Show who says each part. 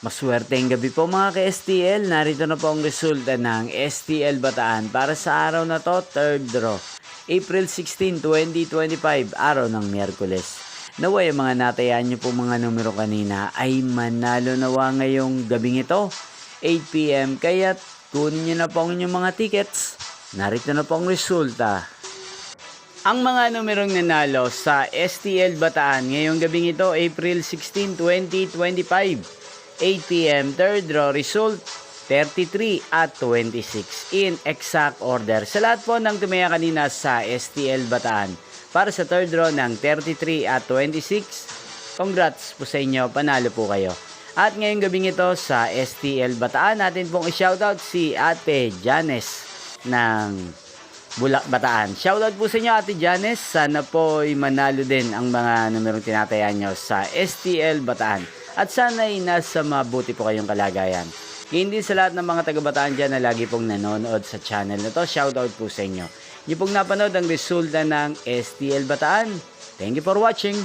Speaker 1: Maswerteng gabi po mga ka-STL. Narito na po ang resulta ng STL Bataan para sa araw na to, third draw. April 16, 2025, araw ng Miyerkules. Naway ang mga natayaan nyo po mga numero kanina ay manalo nawa ngayong gabing ito, 8 PM. Kaya kunin nyo na po ang inyong mga tickets. Narito na po ang resulta. Ang mga numerong nanalo sa STL Bataan ngayong gabing ito, April 16, 2025. 8 PM, third draw result 33 at 26 in exact order. Sa lahat po ng tumaya kanina sa STL Bataan para sa third draw ng 33 at 26, congrats po sa inyo, panalo po kayo. At ngayong gabing ito sa STL Bataan, natin pong i-shoutout si Ate Janes ng Bulak Bataan. Shoutout po sa inyo Ate Janes, sana po ay manalo din ang mga numerong tinatayan nyo sa STL Bataan. At sana'y nasa mabuti po kayong kalagayan. Hindi sa lahat ng mga taga-Bataan dyan na lagi pong nanonood sa channel na to, shoutout po sa inyo. Hindi pong napanood ang resulta ng STL Bataan. Thank you for watching.